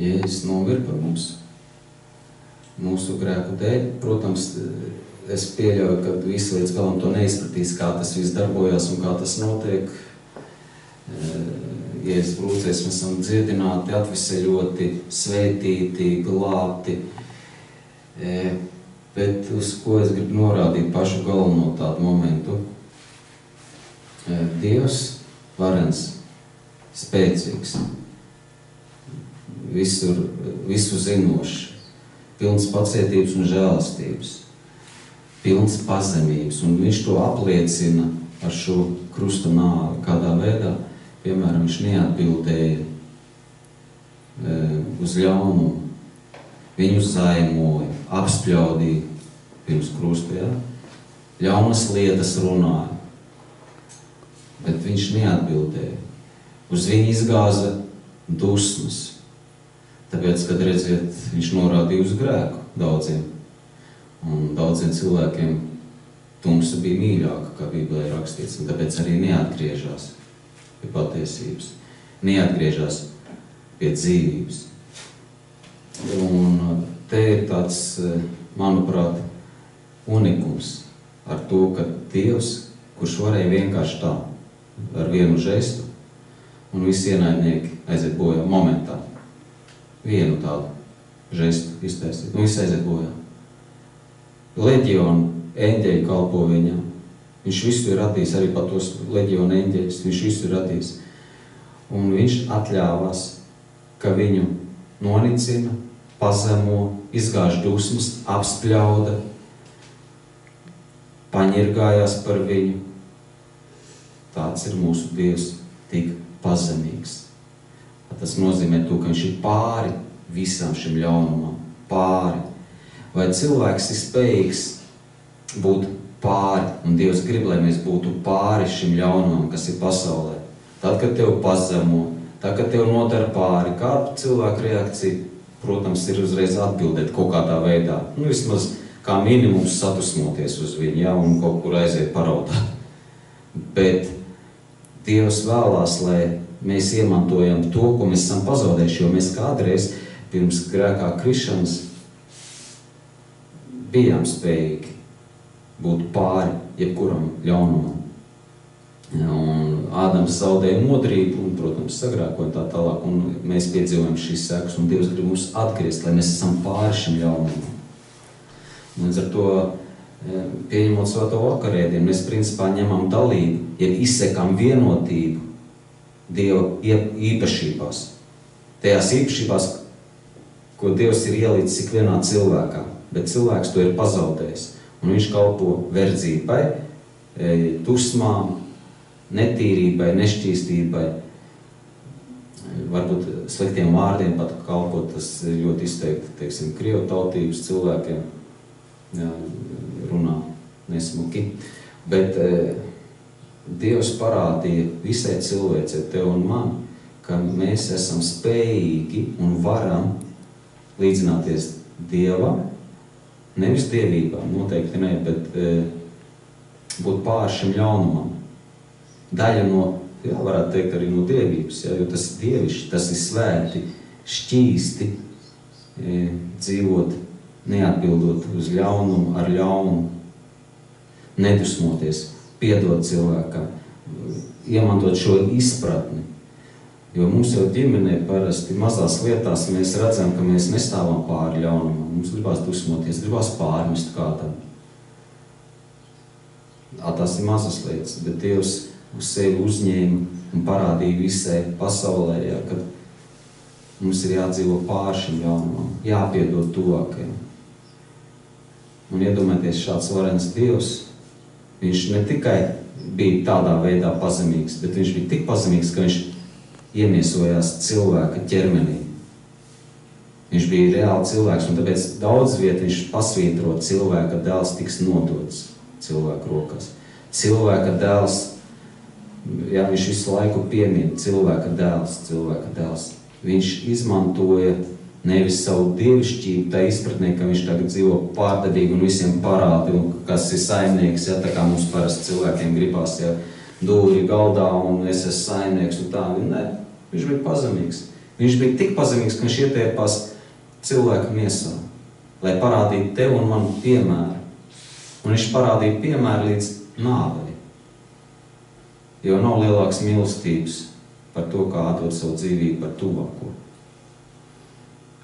Jēzus nomira par mums. Mūsu grēku dēļ, protams, es pieļauju, ka visi līdz galam to neizpratīs, kā tas viss darbojās un kā tas notiek. Jēzus brūcēs mēs esam dziedināti, atveseļoti, svētīti, glābti. Bet uz ko es gribu norādīt pašu galveno tādu momentu. Dievs varens, spēcīgs, visu zinošs, pilns pacietības un žēlastības, pilns pazemības, un viņš to apliecina ar šo krusta nāvi. Kādā veidā, piemēram, viņš neatbildēja uz ļaunumu, viņu zaimoja, apspļaudīja pirms krusta, ja? Ļaunas lietas runāja, bet viņš neatbildēja. Uz viņu izgāza dusmas, tāpēc, kad redziet, viņš norādīja uz grēku daudziem. Un daudziem cilvēkiem tumsa bija mīļāka, kā Bībelē rakstīts, un tāpēc arī neatgriežās pie patiesības, neatgriežās pie dzīvības. Un te ir tāds, manuprāt, unikums ar to, ka Dievs, kurš varēja vienkārši tā, ar vienu žestu, un visi ienaidnieki aiziet bojā momentā. Vienu tādu žestu iztaisīt, un visi aiziet bojā. Leģionu eņģeļi kalpo viņam. Viņš visu ir radījis, arī pat tos leģionu eņģeļus, viņš visu ir radījis. Un viņš atļāvās, ka viņu nonicina, pazemo, izgāž dusmas, apspļauda, paņirgājās par viņu. Tāds ir mūsu Dievs, tik pazemīgs. Tas nozīmē to, ka viņš ir pāri visam šim ļaunumam, pāri. Vai cilvēks ir spējīgs būt pāri, un Dievs grib, lai mēs būtu pāri šim ļaunumam, kas ir pasaulē. Tad, kad tev pazemo, tad, kad tev nodara pāri, kāda cilvēka reakcija, protams, ir uzreiz atbildēt kaut kādā veidā. Vismaz kā minimums sadusmoties uz viņu, ja, un kaut kur aiziet paraudāt. Bet Dievs vēlās, lai mēs iemantojam to, ko mēs esam pazaudējuši, jo mēs kādreiz pirms grēkā krišanas bijām spējīgi būt pāri jebkuram ļaunumam. Un Ādams zaudēja modrību un, protams, sagrēkoja tā tālāk, un mēs piedzīvojam šīs sekas, un Dievs grib mums atgriezt, lai mēs esam pāri šim ļaunumam. Līdz ar to, pieņemot svēto vakarēdienu, mēs principā ņemam dalību, ja izsekam vienotību Dieva īpašībās. Tajās īpašībās, ko Dievs ir ielicis ikvienā cilvēkā, bet cilvēks to ir pazaudējis. Un viņš kalpo verdzībai, dusmām, netīrībai, nešķīstībai, varbūt sliktiem vārdiem pat kalpot, tas ļoti izteikti, teiksim, krievu tautības cilvēkiem, jā, runā nesmuki. Bet Dievs parādīja visai cilvēcei, tev un man, ka mēs esam spējīgi un varam līdzināties Dievam, nevis dievībām, noteikti ne, bet būt pāri šim ļaunumam. Daļa no, jā, varētu teikt arī no dievības, jā, jo tas ir dievišķi, tas ir svēti, šķīsti, dzīvot, neatbildot uz ļaunumu ar ļaunumu, nedusmoties, piedot cilvēkam, iemantot šo izpratni. Jo mums jau ģimenē parasti mazās lietās mēs redzam, ka mēs nestāvam pāri ļaunumam. Mums gribās dusmoties, gribās pārmest kādam. Tās ir mazas lietas, bet Dievs uz sevi uzņēma un parādīja visai pasaulē, ja, kad mums ir jādzīvo pāri šim ļaunumam, jāpiedod tuvākajam. Un iedomājieties, šāds varens Dievs, viņš ne tikai bija tādā veidā pazemīgs, bet viņš bija tik pazemīgs, ka viņš iemiesojās cilvēka ķermenī. Viņš bija reāli cilvēks, un tāpēc daudz viet viņš pasvītro cilvēka dēls tiks nodots cilvēka rokās. Cilvēka dēls, jā, viņš visu laiku piemin cilvēka dēls. Viņš izmantoja nevis savu dievišķību, tā izpratnē, ka viņš tagad dzīvo pārdevīgi un visiem parādi, un kas ir saimnieks, ja, tā kā mums parasti cilvēkiem gribās, ja, dūri galdā un es esmu saimnieks un tā. Nē, viņš bija pazemīgs. Viņš bija tik pazemīgs, ka viņš ietērpās cilvēku miesā, lai parādītu tev un man piemēru. Un viņš parādīja piemēru līdz nāvei. Jo nav lielāks mīlestības par to, kā atdot savu dzīvību par tuvāko.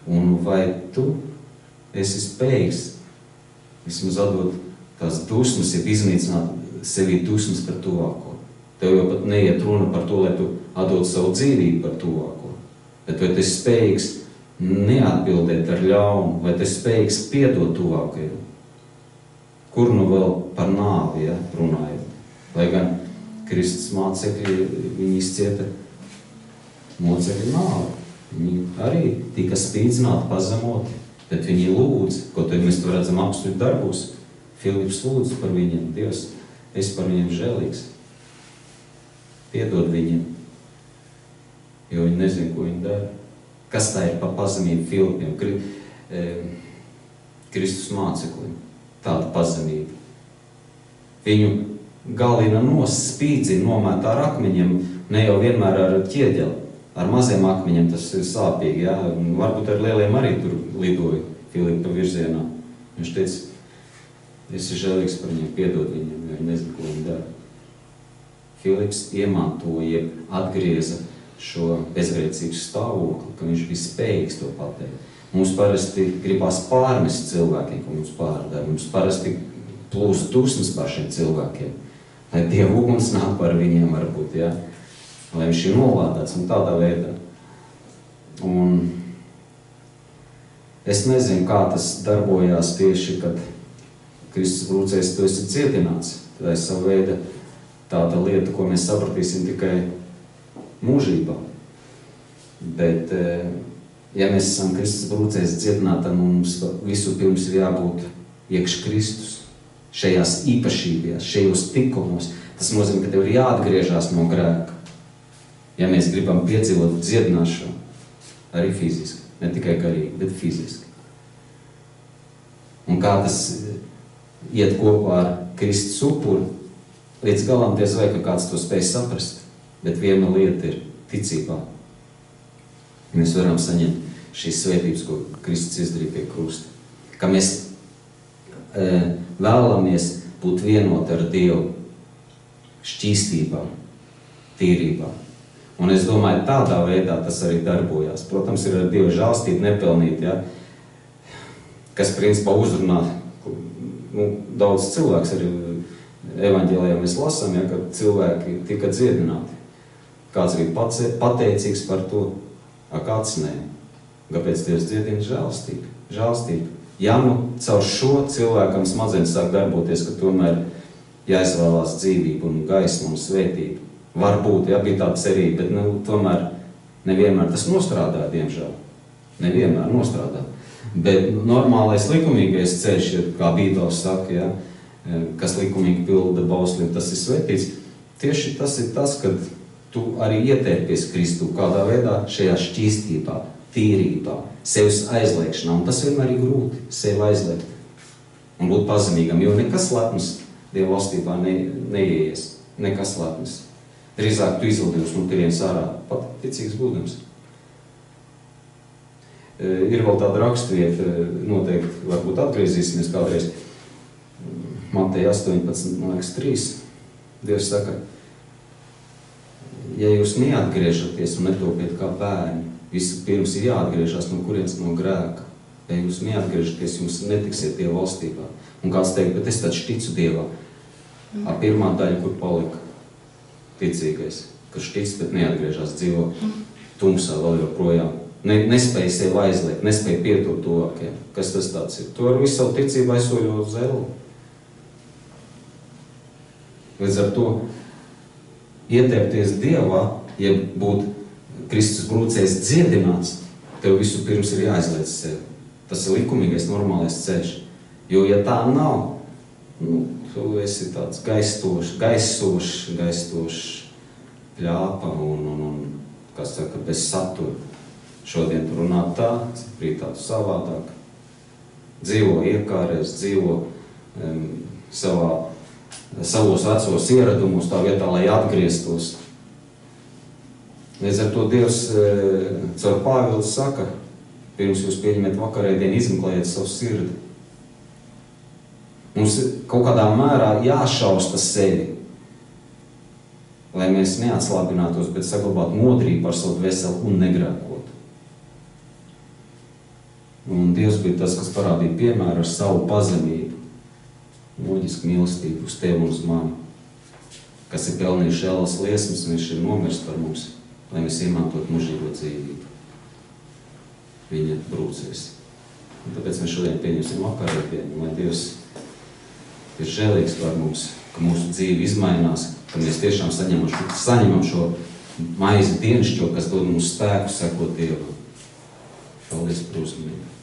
Un vai tu esi spējīgs vismaz atdot tās dusmas, ja iznīcināt sevī dusmas par tuvāko? Tev jau pat neiet runa par to, lai tu atdot savu dzīvību par tuvāko. Bet vai tu esi spējīgs neatbildēt ar ļaunu, vai tu esi spējīgs piedot tuvākajam? Kur nu vēl par nāvi, ja, runājot? Lai gan Kristus mācekļi, viņi izcieta mocekļu nāvi. Viņi arī tika spīdzināti, pazemoti, bet viņi lūdz, ko tad mēs to redzam apstuļu darbos. Filips lūdz par viņiem, Dievs, es par viņiem žēlīgs. Piedod viņiem, jo viņi nezin, ko viņi dara. Kas tā ir pa pazemību Filipiem, Kristus māceklim? Tāda pazemība. Viņu galina spīdzina, nomētā ar akmeņiem, ne jau vienmēr ar ķieģeli. Ar maziem akmeņiem tas ir sāpīgi, jā. Un varbūt ar lieliem arī tur lidoja Filipa virzienā. Viņš teica, es esmu žēlīgs par viņiem, piedod viņiem, jo viņi nezinu, ko viņi dara. Filips iemantoja, atgrieza šo bezgrēcības stāvokli, ka viņš bija spējīgs to pateikt. Mums parasti gribās pārmest cilvēkiem, ko mums pārdara. Mums parasti plūst dusmas par šiem cilvēkiem. Lai Dieva uguns nāk par viņiem varbūt, jā. Lai viņš ir nolādēts un tādā veidā. Un es nezinu, kā tas darbojās tieši, kad Kristus brūcējs tu esi cietināts. Tā ir sava veida tāda lieta, ko mēs sapratīsim tikai mūžībā. Bet, ja mēs esam Kristus brūcējs cietināti, tad mums visu pirms ir jābūt iekš Kristus. Šajās īpašībās, šajos tikumos. Tas nozīmē, ka tev ir jāatgriežās no grēka. Ja mēs gribam piedzīvot dziedināšanu, arī fiziski, ne tikai garīgi, bet fiziski. Un kā tas iet kopā ar Kristus upuri, līdz galam diez vai, ka kāds to spēj saprast, bet viena lieta ir ticībā. Mēs varam saņemt šīs svētības, ko Kristus izdarīja pie krusta. Ka mēs vēlamies būt vienoti ar Dievu šķīstībā, tīrībā. Un es domāju, tādā veidā tas arī darbojās. Protams, ir ar Dievu žēlstību nepelnīt, ja, kas principā uzrunā daudz cilvēks arī evaņģēlijā mēs lasām, ja, ka cilvēki tika dziedināti. Kāds bija pateicīgs par to, kāds nē. Kāpēc Dievs dziedina žēlstību? Ja nu caur šo cilvēkam smadzenes sāk darboties, ka tomēr jāizvēlās dzīvību un gaismu un svētību. Varbūt, ja, bija tāda cerība, bet tomēr nevienmēr tas nostrādā, diemžēl. Nevienmēr nostrādā. Bet normālais likumīgais ceļš, kā Bībeles saka, ja, kas likumīgi pilda bauslim, tas ir svētīts. Tieši tas ir tas, kad tu arī ietērpies Kristu kādā veidā šajā šķīstībā, tīrībā, sevis aizliekšanā. Un tas vienmēr ir grūti, sevi aizliegt un būt pazemīgam, jo nekas lepns Dieva valstībā neieies. Nekas lepns. Drīzāk tu izlidījus no turienes ārā, pat ticīgs būdams. Ir vēl tāda rakstvieta, noteikti varbūt atgriezīsimies kādreiz. Mateja 18:3. Dievs saka, ja jūs neatgriežaties un netopiet kā bērni, vispirms ir jāatgriežas no kurienes no grēka. Ja jūs neatgriežaties, jums netiksiet Dieva valstībā. Un kāds teikt, bet es taču ticu Dievā. Pirmā daļa, kur palika ticīgais, kurš tic, bet neatgriežas, dzīvo tumsā vēl joprojām. Nespēja sevi aizliegt, nespēja pieturt tuvākiem. Kas tas tāds ir? To ar visu savu ticību aizsoļo uz zelli. Līdz ar to ietērpties Dievā, ja būt Kristus brūcējs dziedināts, tev visu pirms ir jāizliec sevi. Tas ir likumīgais, normālais ceļš. Jo, ja tā nav, tu esi tāds gaistošs pļāpa un kas saka, bez satura. Šodien tu runā tā, rīt tādu savādāk. Dzīvo iekārēs, dzīvo savos vecos ieradumos tā vietā, lai atgrieztos. Līdz ar to Dievs caur Pāvilu saka, pirms jūs pieņemat vakarēdienu, izmeklējiet savu sirdi. Mums kaut kādā mērā jāšausta sevi, lai mēs neatslābinātos, bet saglabātu modrību par savu dvēseli un negrēkotu. Un Dievs bija tas, kas parādīja piemēru ar savu pazemību, loģisku mīlestību uz tevi un uz mani, kas ir pelnījuši ēlas liesmas, un viņš ir nomirs par mums, lai mēs iemantotu mūžīgo dzīvību. Viņa brūcēs. Un tāpēc mēs šodien pieņemsim vakarēdienu, lai Dievs ir žēlīgs par mums, ka mūsu dzīve izmainās, ka mēs tiešām saņemam šo maizi dienšķo, kas dod mums spēku sekot Dievam. Paldies par uzmanību.